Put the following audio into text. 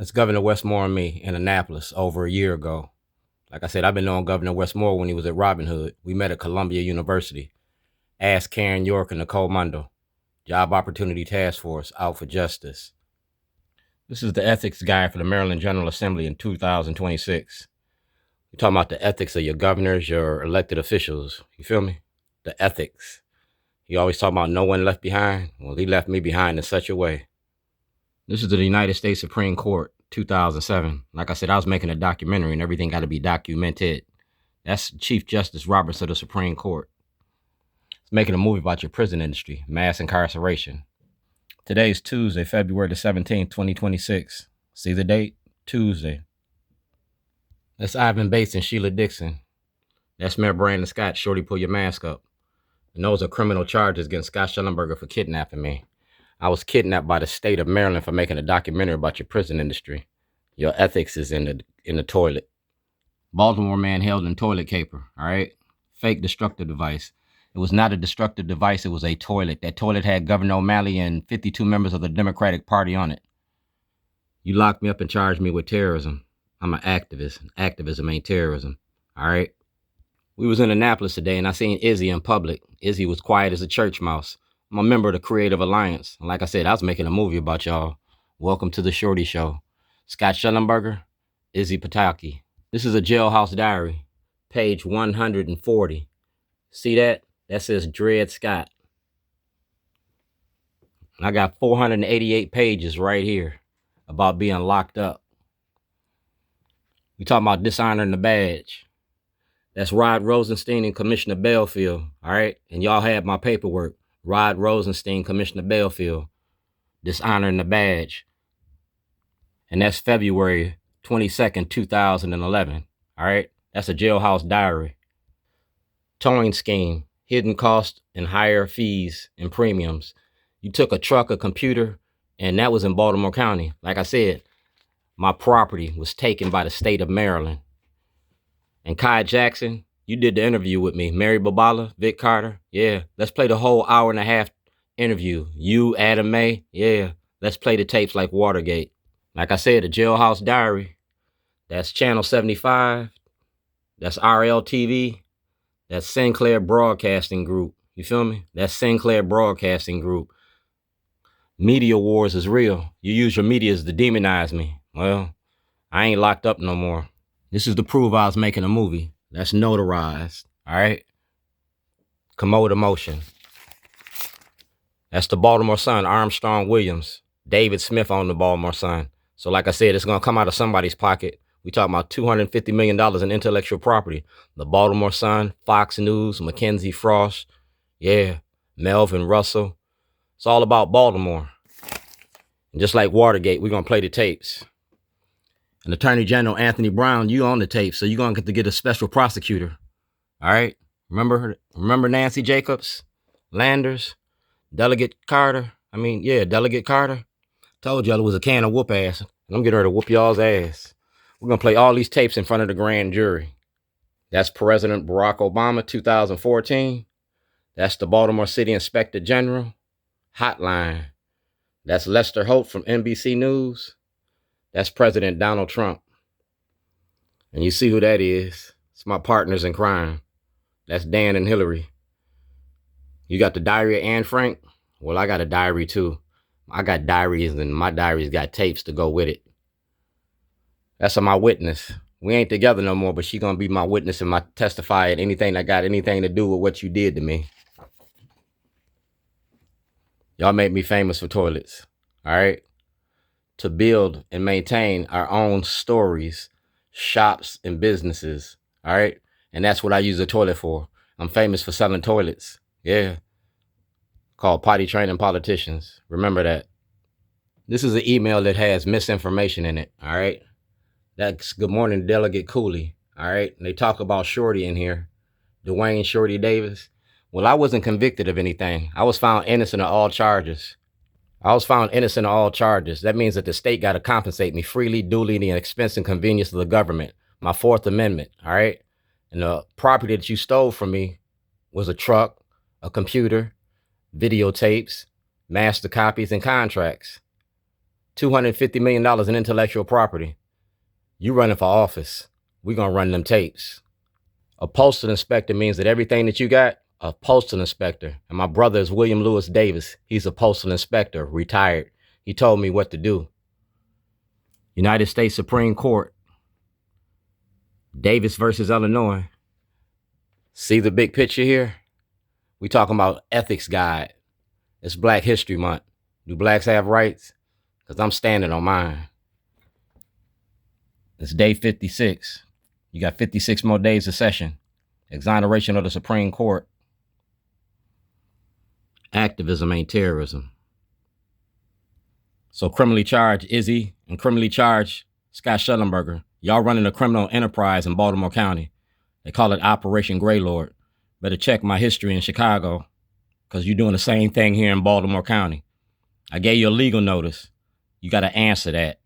That's Governor Westmore and me in Annapolis over a year ago. Like I said, I've been knowing Governor Westmore when he was at Robin Hood. We met at Columbia University. Asked Karen York and Nicole Mundo, Job Opportunity Task Force, out for justice. This is the ethics guide for the Maryland General Assembly in 2026. We're talking about the ethics of your governors, your elected officials. You feel me? The ethics. You always talk about no one left behind. Well, he left me behind in such a way. This is the United States Supreme Court, 2007. Like I said, I was making a documentary and everything got to be documented. That's Chief Justice Roberts of the Supreme Court. It's making a movie about your prison industry, mass incarceration. Today's Tuesday, February the 17th, 2026. See the date? Tuesday. That's Ivan Bates and Sheila Dixon. That's Mayor Brandon Scott. Shorty, pull your mask up. And those are criminal charges against Scott Schellenberger for kidnapping me. I was kidnapped by the state of Maryland for making a documentary about your prison industry. Your ethics is in the toilet. Baltimore man held in toilet caper, all right? Fake destructive device. It was not a destructive device, it was a toilet. That toilet had Governor O'Malley and 52 members of the Democratic Party on it. You locked me up and charged me with terrorism. I'm an activist. Activism ain't terrorism, all right? We was in Annapolis today and I seen Izzy in public. Izzy was quiet as a church mouse. I'm a member of the Creative Alliance. And like I said, I was making a movie about y'all. Welcome to the Shorty Show. Scott Schellenberger, Izzy Pataki. This is a jailhouse diary, page 140. See that? That says Dred Scott. And I got 488 pages right here about being locked up. We talking about dishonoring the badge. That's Rod Rosenstein and Commissioner Belfield, all right? And y'all had my paperwork. Rod Rosenstein, Commissioner Belfield, dishonoring the badge. And that's February 22nd, 2011, all right? That's a jailhouse diary. Towing scheme, hidden costs and higher fees and premiums. You took a truck, a computer, and that was in Baltimore County. Like I said, my property was taken by the state of Maryland. And Kai Jackson, you did the interview with me. Mary Babala, Vic Carter, yeah. Let's play the whole hour and a half interview. You, Adam May, yeah. Let's play the tapes like Watergate. Like I said, the Jailhouse Diary, that's Channel 75, that's RLTV, that's Sinclair Broadcasting Group. You feel me? That's Sinclair Broadcasting Group. Media wars is real. You use your medias to demonize me. Well, I ain't locked up no more. This is to prove I was making a movie. That's notarized, all right? Commode Emotion. That's the Baltimore Sun, Armstrong Williams. David Smith on the Baltimore Sun. So like I said, it's going to come out of somebody's pocket. We talking about $250 million in intellectual property. The Baltimore Sun, Fox News, Mackenzie Frost. Yeah, Melvin Russell. It's all about Baltimore. And just like Watergate, we're going to play the tapes. And Attorney General Anthony Brown, you on the tape, so you're going to get a special prosecutor. All right? Remember Nancy Jacobs, Landers, Delegate Carter? Delegate Carter. Told y'all it was a can of whoop ass. And I'm getting ready to whoop y'all's ass. We're going to play all these tapes in front of the grand jury. That's President Barack Obama, 2014. That's the Baltimore City Inspector General. Hotline. That's Lester Holt from NBC News. That's President Donald Trump. And you see who that is. It's my partners in crime. That's Dan and Hillary. You got the diary of Anne Frank? Well, I got a diary too. I got diaries and my diaries got tapes to go with it. That's my witness. We ain't together no more, but she gonna be my witness and my testify at anything that got anything to do with what you did to me. Y'all made me famous for toilets, all right? To build and maintain our own stories, shops, and businesses, all right? And that's what I use a toilet for. I'm famous for selling toilets, yeah. Called Potty Training Politicians. Remember that. This is an email that has misinformation in it, all right? That's Good Morning Delegate Cooley, all right? And they talk about Shorty in here, Dwayne Shorty Davis. Well, I wasn't convicted of anything. I was found innocent of all charges. That means that the state got to compensate me freely, duly, the expense and convenience of the government. My Fourth Amendment, all right? And the property that you stole from me was a truck, a computer, videotapes, master copies, and contracts. $250 million in intellectual property. You running for office. We gonna run them tapes. A postal inspector means that everything that you got, a postal inspector. And my brother is William Lewis Davis. He's a postal inspector, retired. He told me what to do. United States Supreme Court. Davis versus Illinois. See the big picture here? We talking about ethics guide. It's Black History Month. Do blacks have rights? Because I'm standing on mine. It's day 56. You got 56 more days of session. Exoneration of the Supreme Court. Activism ain't terrorism. So criminally charged Izzy and criminally charged Scott Schellenberger. Y'all running a criminal enterprise in Baltimore County. They call it Operation Greylord. Better check my history in Chicago, because you're doing the same thing here in Baltimore County. I gave you a legal notice. You got to answer that.